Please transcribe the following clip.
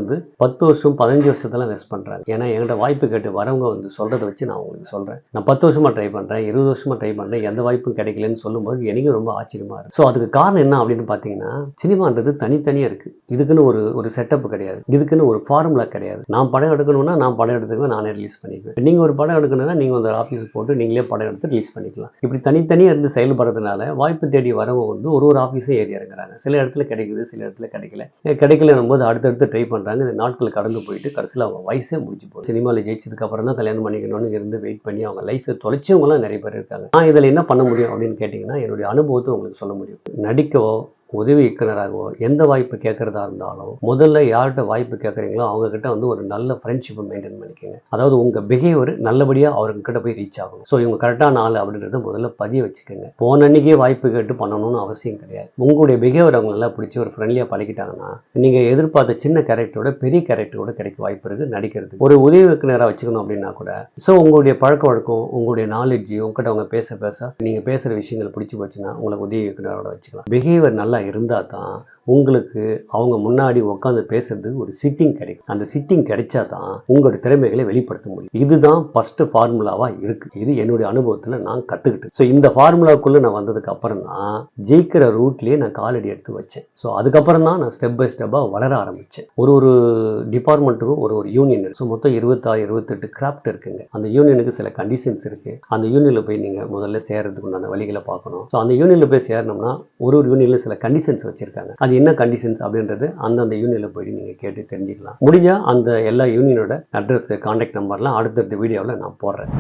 10 வருஷம் 15 வருஷத்தெல்லாம் வேஸ்ட் பண்ணுறாங்க. ஏன்னா என்கிட்ட வாய்ப்பு கேட்டு வரவங்க சொல்கிறத வச்சு நான் உங்களுக்கு சொல்கிறேன். நான் 10 வருஷமாக ட்ரை பண்ணுறேன், 20 வருஷமாக ட்ரை பண்ணுறேன், எந்த வாய்ப்பும் கிடைக்கலன்னு சொல்லும்போது எனக்கு ரொம்ப ஆச்சரியமாக இருக்குது. ஸோ அதுக்கு காரணம் என்ன அப்படின்னு பார்த்தீங்கன்னா, சினிமான்றது தனித்தனியாக இருக்குது. இதுக்குன்னு ஒரு செட்டப் கிடையாது, இதுக்குன்னு ஒரு ஃபார்முலா கிடையாது. நான் படம் எடுக்கணும்னா நான் படம் எடுத்துக்குவேன், நானே ரிலீஸ் பண்ணிக்குவேன். நீங்கள் ஒரு படம் எடுக்கணும்னா நீங்கள் ஒரு ஆஃபீஸுக்கு போட்டு நீங்களே படம் எடுத்து ரிலீஸ் பண்ணிக்கலாம். இப்படி தனித்தனியாக இருந்து செயல்படுறதுனால வாய்ப்பு தேடி வரவங்க ஒரு ஆஃபீஸும் ஏறி இறங்குறாங்க. சில இடத்துல கிடைக்குது, சில இடத்துல கிடைக்கலன்னும் போது அடுத்தடுத்து ட்ரை பண்ணுறாங்க. இந்த நாட்கள் கடந்து போயிட்டு கடைசியில் அவங்க வயசே முடிஞ்சு போகுது. சினிமாவில் ஜெயிச்சதுக்கு அப்புறம் தான் கல்யாணம் பண்ணிக்கணும்னு இருந்து வெயிட் பண்ணி அவங்க லைஃப்பை தொலைச்சவங்களாம் நிறைய பேர் இருக்காங்க. நான் இதில் என்ன பண்ண முடியும் அப்படின்னு கேட்டிங்கன்னா, என்னுடைய அனுபவத்தை உங்களுக்கு சொல்ல முடியும். நடிக்கவோ உதவி இயக்குனராகவோ எந்த வாய்ப்பு கேட்கறதா இருந்தாலும் முதல்ல யார்கிட்ட வாய்ப்பு கேட்குறீங்களோ அவங்க கிட்ட ஒரு நல்ல ஃப்ரெண்ட்ஷிப்பை மெயின்டைன் பண்ணிக்கோங்க. அதாவது உங்கள் பிஹேவியர் நல்லபடியாக அவர்கிட்ட போய் ரீச் ஆகும். ஸோ இவங்க கரெக்டான ஆள் அப்படின்றத முதல்ல பதிய வச்சுக்கோங்க. போன அன்னைக்கே வாய்ப்பு கேட்டு பண்ணணும்னு அவசியம் கிடையாது. உங்களுடைய பிஹேவியர் அவங்க நல்லா பிடிச்சி ஒரு ஃப்ரெண்ட்லியாக பழகிட்டாங்கன்னா நீங்கள் எதிர்பார்த்த சின்ன கேரக்டரோட பெரிய கேரக்டரோட கிடைக்க வாய்ப்பு இருக்குது நடிக்கிறது. ஒரு உதவி இயக்குனராக வச்சுக்கணும் அப்படின்னா கூட ஸோ உங்களுடைய பழக்க வழக்கம், உங்களுடைய நாலேஜ், உங்ககிட்ட அவங்க பேச நீங்கள் பேசுகிற விஷயங்கள் பிடிச்சி போச்சுன்னா உங்களை உதவி இயக்குனரோட வச்சுக்கலாம். பிஹேவியர் நல்லா இருந்தால் தான் உங்களுக்கு அவங்க முன்னாடி உட்காந்து பேசுறதுக்கு ஒரு சிட்டிங் கிடைக்கும். அந்த சிட்டிங் கிடைச்சா தான் உங்களுடைய திறமைகளை வெளிப்படுத்த முடியும். இதுதான் ஃபர்ஸ்ட் ஃபார்முலாவாக இருக்குது. இது என்னுடைய அனுபவத்தில் நான் கற்றுக்கிட்டேன். ஸோ இந்த ஃபார்முலாக்குள்ளே நான் வந்ததுக்கு அப்புறம் தான் ஜெயிக்கிற ரூட்லேயே நான் காலடி எடுத்து வச்சேன். ஸோ அதுக்கப்புறம் தான் நான் ஸ்டெப் பை ஸ்டெப்பாக வளர ஆரம்பித்தேன். ஒரு டிபார்ட்மெண்ட்டுக்கும் ஒரு யூனியன் இருக்குது. ஸோ மொத்தம் 28 கிராஃப்ட் இருக்குங்க. அந்த யூனியனுக்கு சில கண்டிஷன்ஸ் இருக்குது. அந்த யூனியனில் போய் நீங்கள் முதல்ல சேர்றதுக்கு உண்டான வழிகளை பார்க்கணும். ஸோ அந்த யூனியனில் போய் சேரணும்னா ஒரு யூனியனில் சில கண்டிஷன்ஸ் வச்சுருக்காங்க. அது என்ன கண்டிஷன்ஸ் அப்படின்றது அந்தந்த யூனியனில் போய் நீங்கள் கேட்டு தெரிஞ்சுக்கலாம். முடிஞ்சால் அந்த எல்லா யூனியனோட அட்ரஸ், கான்டாக்ட் நம்பர்லாம் அடுத்தடுத்த வீடியோவில் நான் போடுறேன்.